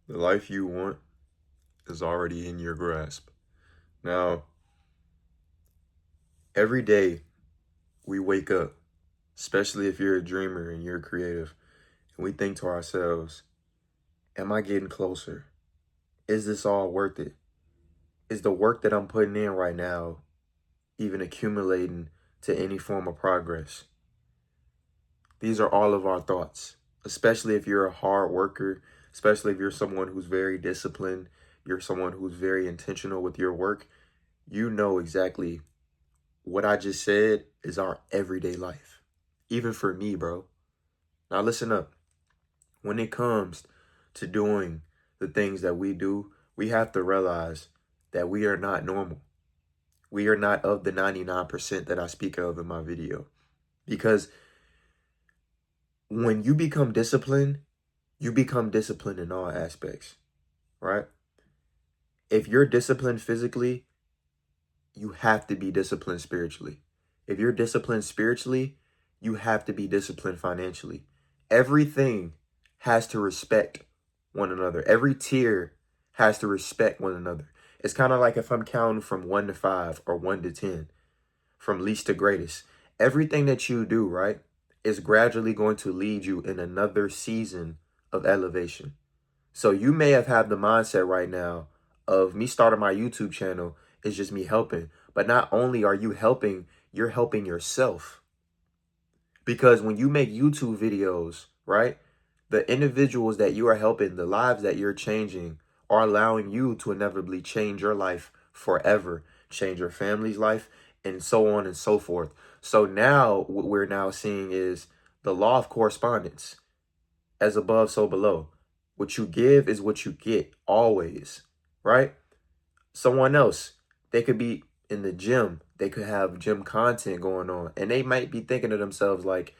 The life you want is already in your grasp. Now, every day we wake up, especially if you're a dreamer and you're creative, and we think to ourselves, am I getting closer? Is this all worth it? Is the work that I'm putting in right now even accumulating to any form of progress? These are all of our thoughts, especially if you're a hard worker, especially if you're someone who's very disciplined, you're someone who's very intentional with your work. You know exactly what I just said is our everyday life. Even for me, bro. Now listen up. When it comes to doing the things that we do, we have to realize that we are not normal. We are not of the 99% that I speak of in my video. Because when you become disciplined in all aspects, right? If you're disciplined physically, you have to be disciplined spiritually. If you're disciplined spiritually, you have to be disciplined financially. Everything has to respect one another. Every tier has to respect one another. It's kind of like if I'm counting from 1 to 5 or 1 to 10, from least to greatest. Everything that you do, right, is gradually going to lead you in another season of elevation. So you may have had the mindset right now of me starting my YouTube channel is just me helping. But not only are you helping, you're helping yourself. Because when you make YouTube videos, right, the individuals that you are helping, the lives that you're changing are allowing you to inevitably change your life forever, change your family's life, and so on and so forth. So now what we're now seeing is the law of correspondence, as above, so below. What you give is what you get always, right? Someone else, they could be in the gym. They could have gym content going on. And they might be thinking to themselves like,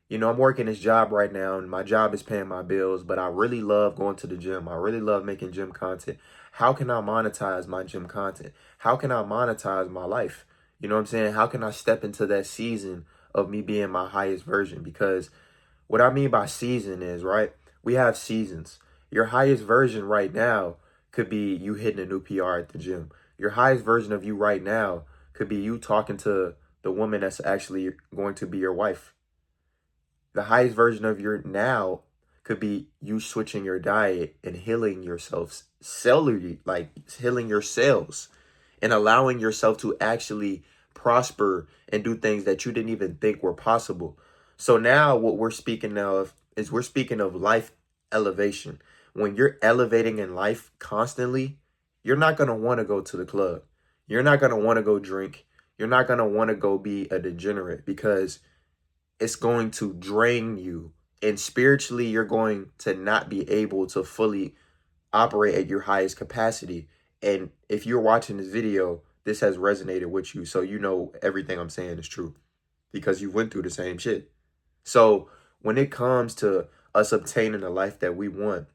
I'm working this job right now and my job is paying my bills, but I really love going to the gym. I really love making gym content. How can I monetize my gym content? How can I monetize my life? You know what I'm saying? How can I step into that season of me being my highest version? Because what I mean by season is, right, we have seasons. Your highest version right now could be you hitting a new PR at the gym. Your highest version of you right now could be you talking to the woman that's actually going to be your wife. The highest version of your now could be you switching your diet and healing yourself cellularly, like healing your cells and allowing yourself to actually prosper and do things that you didn't even think were possible. So now what we're speaking of is we're speaking of life elevation. When you're elevating in life constantly, you're not going to want to go to the club. You're not going to want to go drink. You're not going to want to go be a degenerate because it's going to drain you. And spiritually, you're going to not be able to fully operate at your highest capacity. And if you're watching this video, this has resonated with you. So you know everything I'm saying is true because you went through the same shit. So when it comes to us obtaining the life that we want,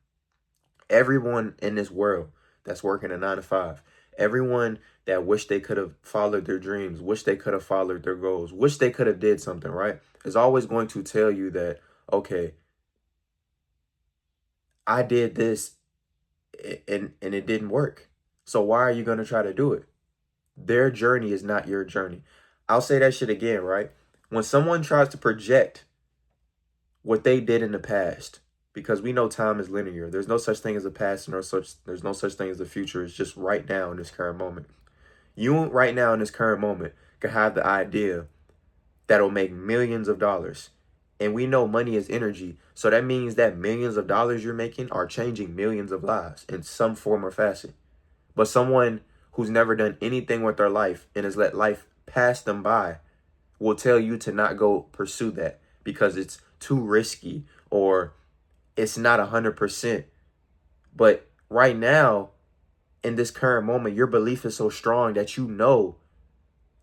everyone in this world that's working a 9 to 5, everyone that wish they could have followed their dreams, wish they could have followed their goals, wish they could have did something, right, is always going to tell you that, okay, I did this and it didn't work. So why are you going to try to do it? Their journey is not your journey. I'll say that shit again, right? When someone tries to project what they did in the past, because we know time is linear. There's no such thing as a past, nor there's no such thing as a future. It's just right now in this current moment. You right now in this current moment can have the idea that'll make millions of dollars. And we know money is energy. So that means that millions of dollars you're making are changing millions of lives in some form or facet. But someone who's never done anything with their life and has let life pass them by will tell you to not go pursue that because it's too risky or it's not 100%. But right now, in this current moment, your belief is so strong that you know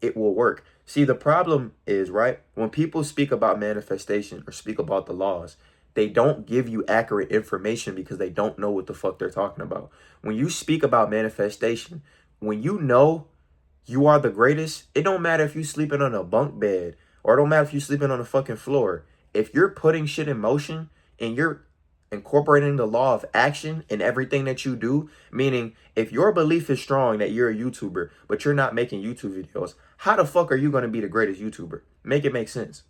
it will work. See, the problem is, right, when people speak about manifestation or speak about the laws, they don't give you accurate information because they don't know what the fuck they're talking about. When you speak about manifestation, when you know you are the greatest, it don't matter if you sleeping on a bunk bed or it don't matter if you sleeping on a fucking floor. If you're putting shit in motion and you're Incorporating the law of action in everything that you do, meaning if your belief is strong that you're a YouTuber, but you're not making YouTube videos, how the fuck are you going to be the greatest YouTuber? Make it make sense.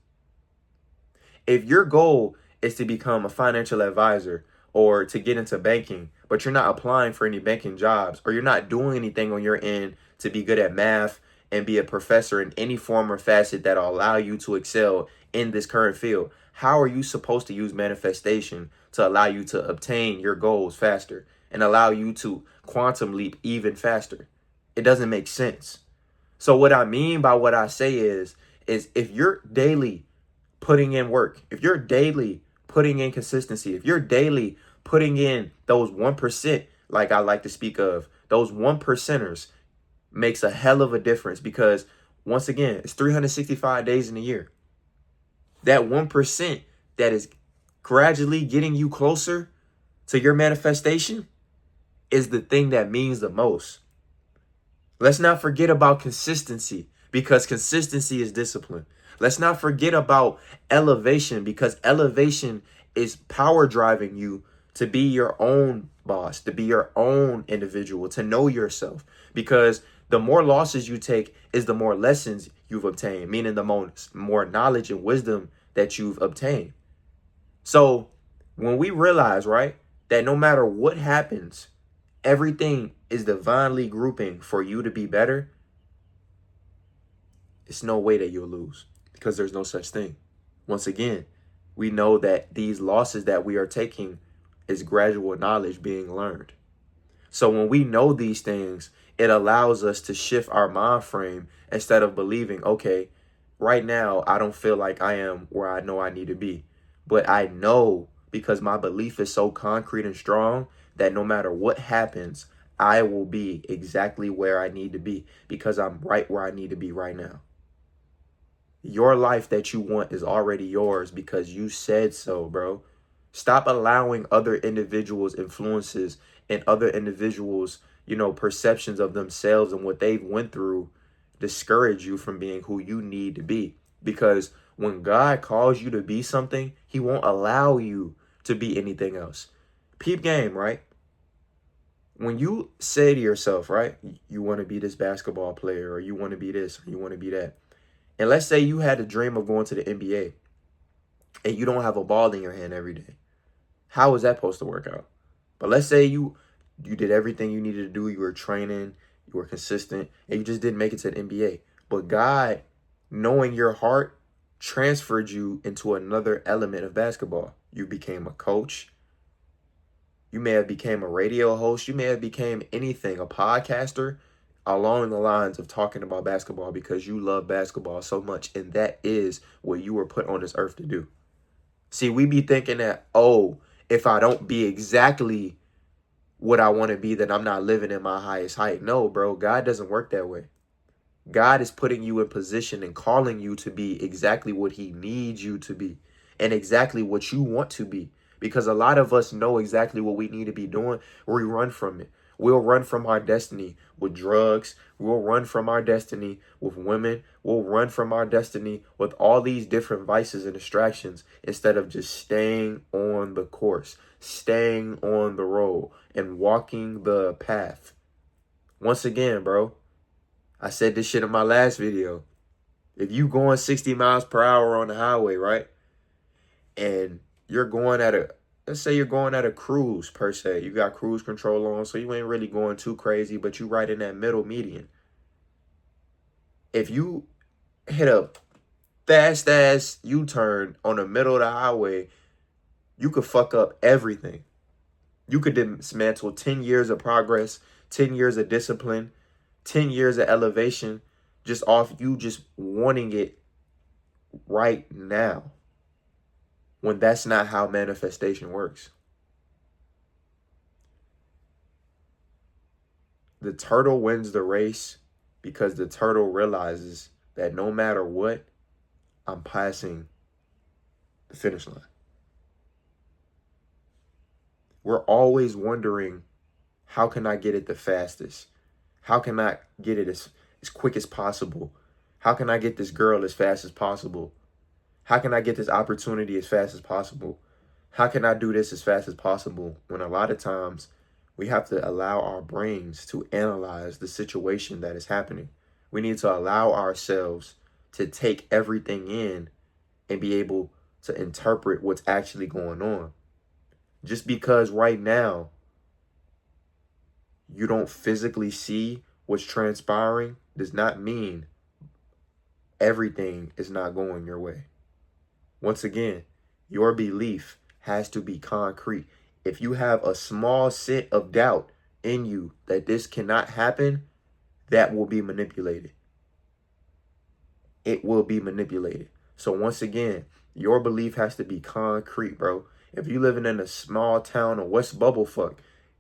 If your goal is to become a financial advisor or to get into banking, but you're not applying for any banking jobs, or you're not doing anything on your end to be good at math and be a professor in any form or facet that'll allow you to excel in this current field, how are you supposed to use manifestation to allow you to obtain your goals faster and allow you to quantum leap even faster? It doesn't make sense. So what I mean by what I say is if you're daily putting in work, if you're daily putting in consistency, if you're daily putting in those 1%, like I like to speak of, those 1%ers, makes a hell of a difference, because once again, it's 365 days in a year. That 1% that is gradually getting you closer to your manifestation is the thing that means the most. Let's not forget about consistency, because consistency is discipline. Let's not forget about elevation, because elevation is power driving you to be your own boss, to be your own individual, to know yourself. Because the more losses you take is the more lessons you've obtained, meaning the more knowledge and wisdom that you've obtained. So when we realize, right, that no matter what happens, everything is divinely grouping for you to be better, it's no way that you'll lose, because there's no such thing. Once again, we know that these losses that we are taking is gradual knowledge being learned. So when we know these things, it allows us to shift our mind frame instead of believing, okay, right now I don't feel like I am where I know I need to be. But I know, because my belief is so concrete and strong, that no matter what happens, I will be exactly where I need to be, because I'm right where I need to be right now. Your life that you want is already yours because you said so, bro. Stop allowing other individuals' influences and other individuals, perceptions of themselves and what they've went through discourage you from being who you need to be. Because when God calls you to be something, he won't allow you to be anything else. Peep game, right? When you say to yourself, right, you want to be this basketball player, or you want to be this, or you want to be that. And let's say you had a dream of going to the NBA and you don't have a ball in your hand every day. How is that supposed to work out? But let's say you did everything you needed to do. You were training, you were consistent, and you just didn't make it to the NBA. But God, knowing your heart, transferred you into another element of basketball. You became a coach. You may have became a radio host. You may have became anything, a podcaster, along the lines of talking about basketball, because you love basketball so much, and that is what you were put on this earth to do. See, we be thinking that, oh, if I don't be exactly what I want to be, then I'm not living in my highest height. No, bro, God doesn't work that way. God is putting you in position and calling you to be exactly what he needs you to be, and exactly what you want to be. Because a lot of us know exactly what we need to be doing, we run from it. We'll run from our destiny with drugs. We'll run from our destiny with women. We'll run from our destiny with all these different vices and distractions, instead of just staying on the course, staying on the road, and walking the path. Once again, bro, I said this shit in my last video. If you going 60 miles per hour on the highway, right, and you're going at let's say you're going at a cruise per se. You got cruise control on, so you ain't really going too crazy, but you right in that middle median. If you hit a fast ass U-turn on the middle of the highway, you could fuck up everything. You could dismantle 10 years of progress, 10 years of discipline, 10 years of elevation, just off you just wanting it right now, when that's not how manifestation works. The turtle wins the race because the turtle realizes that no matter what, I'm passing the finish line. We're always wondering, how can I get it the fastest? How can I get it as quick as possible? How can I get this girl as fast as possible? How can I get this opportunity as fast as possible? How can I do this as fast as possible when a lot of times we have to allow our brains to analyze the situation that is happening? We need to allow ourselves to take everything in and be able to interpret what's actually going on. Just because right now you don't physically see what's transpiring does not mean everything is not going your way. Once again, your belief has to be concrete. If you have a small scent of doubt in you that this cannot happen, that will be manipulated. It will be manipulated. So once again, your belief has to be concrete, bro. If you living in a small town of West Bubblefuck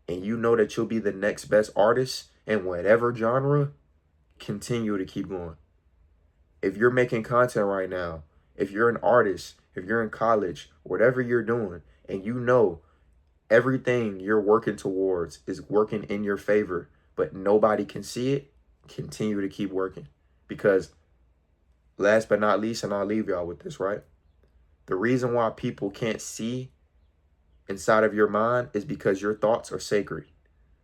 and you know that you'll be the next best artist in whatever genre, continue to keep going. If you're making content right now, if you're an artist, if you're in college, whatever you're doing, and you know everything you're working towards is working in your favor, but nobody can see it, continue to keep working. Because last but not least, and I'll leave y'all with this, right? The reason why people can't see inside of your mind is because your thoughts are sacred.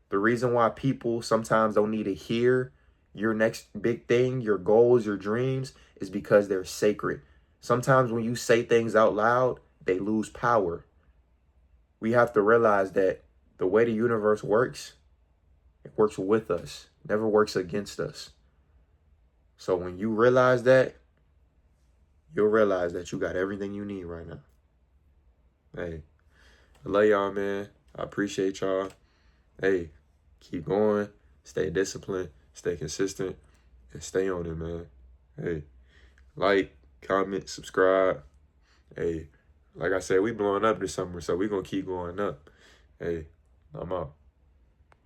The reason why people sometimes don't need to hear your next big thing, your goals, your dreams, is because they're sacred. Sometimes when you say things out loud, they lose power. We have to realize that the way the universe works, it works with us, never works against us. So when you realize that, you'll realize that you got everything you need right now. Hey, I love y'all, man. I appreciate y'all. Hey, keep going, stay disciplined, stay consistent, and stay on it, man. Hey, like, comment, subscribe. Hey, like I said, we blowing up this summer, so we gonna keep going up. Hey, I'm out.